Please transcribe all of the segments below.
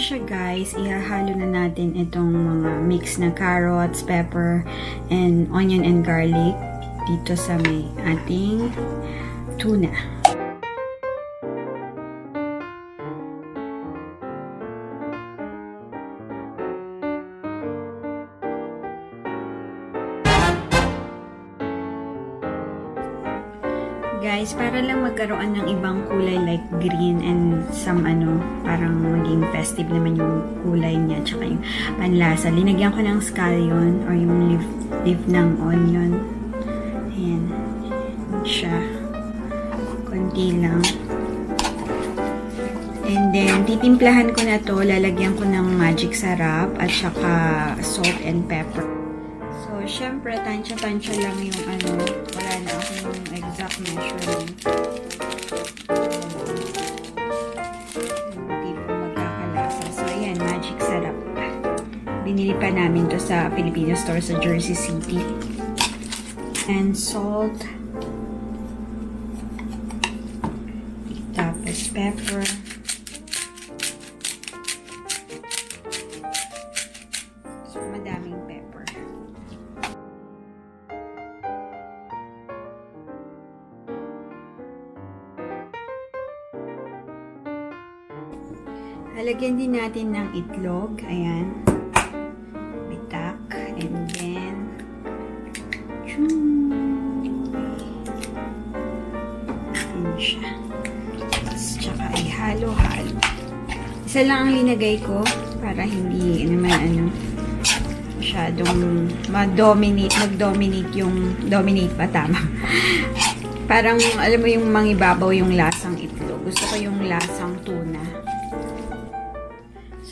siya guys, ihahalo na natin itong mga mix na carrots, pepper, and onion and garlic dito sa may ating tuna. Guys, para lang magkaroon ng ibang kulay like green and some parang maging festive naman yung kulay niya tsaka yung panlasa. Linagyan ko ng scallion or yung leaf ng onion. Ayan. Siya. Konti lang. And then, titimplahan ko na to. Lalagyan ko ng magic sarap at saka salt and pepper. So, syempre, tansya-tansya lang yung wala na akong exact measurement. Hindi po magkakalasa. So, ayan, magic sarap. Binili pa namin to sa Filipino store sa Jersey City. And salt. Tapos pepper. So, madaming pepper. Halagyan din natin ng itlog. Ayan. Bitak. And then, ayan siya. Tsaka ay halo-halo. Isa lang ang linagay ko para hindi naman masyadong mag-dominate yung dominate pa tama. Parang alam mo yung mangibabaw yung lasang itlog. Gusto ko yung lasang tuna.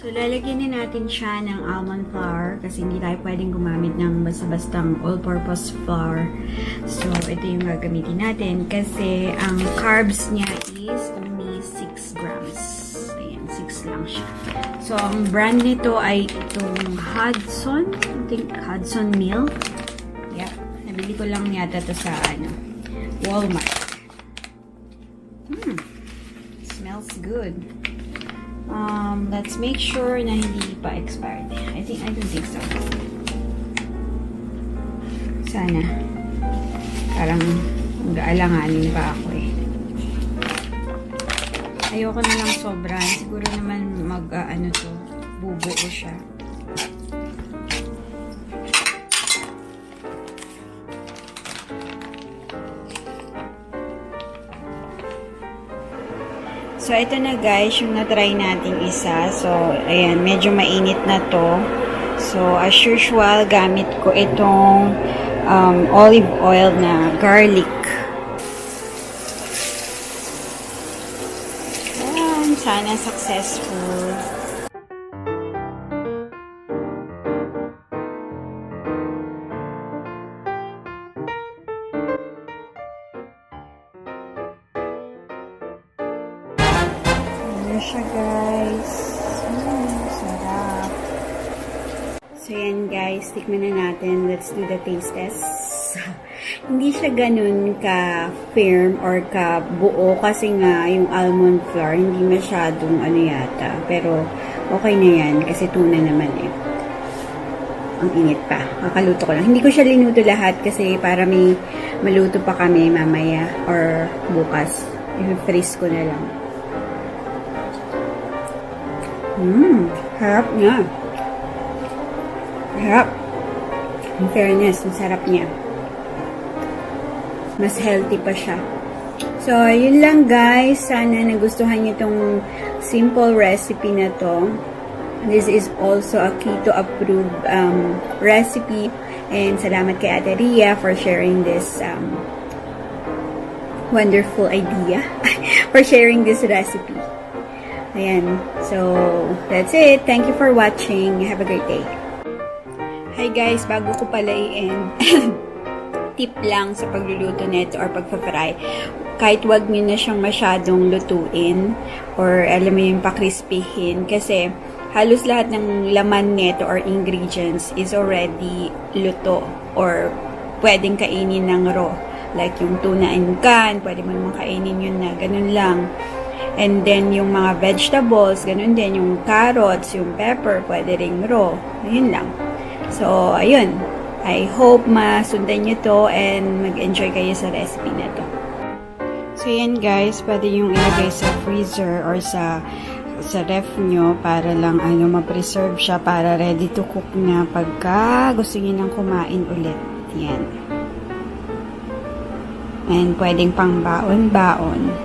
So, lalagyan din natin siya ng almond flour kasi hindi tayo pwedeng gumamit ng basta-bastang all-purpose flour. So, ito yung gagamitin natin kasi ang carbs niya is only 6 grams. Ayan, 6 lang siya. So, ang brand nito ay itong Hudson. I think Hudson Milk. Yeah, nabili ko lang yata to sa Walmart. Smells good. Let's make sure na hindi pa expired. I don't think so. Sana. Parang mag-aalanganin pa ako eh. Ayoko na lang sobra. Siguro naman bubuo siya. So, ito na guys, yung na-try nating isa. So, ayan, medyo mainit na to. So, as usual, gamit ko itong olive oil na garlic. Ayan, sana successful. Siya guys. Sarap. So yan guys, tikman na natin. Let's do the taste test. Hindi siya ganun ka firm or ka buo kasi nga yung almond flour hindi masyadong yata. Pero okay na yan kasi tuna naman eh. Ang init pa. Makaluto ko lang. Hindi ko siya linuto lahat kasi para may maluto pa kami mamaya or bukas. I-freeze ko na lang. Harap niya. Harap. In fairness, ang sarap niya. Mas healthy pa siya. So, yun lang guys. Sana nagustuhan niyo itong simple recipe na to. This is also a keto-approved recipe. And salamat kay Ate Ria for sharing this wonderful idea. For sharing this recipe. Ayan. So, that's it. Thank you for watching. Have a great day. Hi guys, bago ko pala i-end, tip lang sa pagluluto nito or pagpa-fry. Kahit wag nyo na siyang masyadong lutuin or alam mo yung pakrispihin kasi halos lahat ng laman nito or ingredients is already luto or pwedeng kainin ng raw. Like yung tuna and can, pwede mo naman kainin yun na ganun lang. And then, yung mga vegetables, ganun din. Yung carrots, yung pepper, pwede ring raw. Ayun lang. So, ayun. I hope masundan nyo to and mag-enjoy kayo sa recipe na to. So, yan guys. Pwede yung ilagay sa freezer or sa ref nyo para lang ma-preserve siya para ready to cook na pagka gusto nyo nang kumain ulit. Yan. And pwedeng pang baon-baon.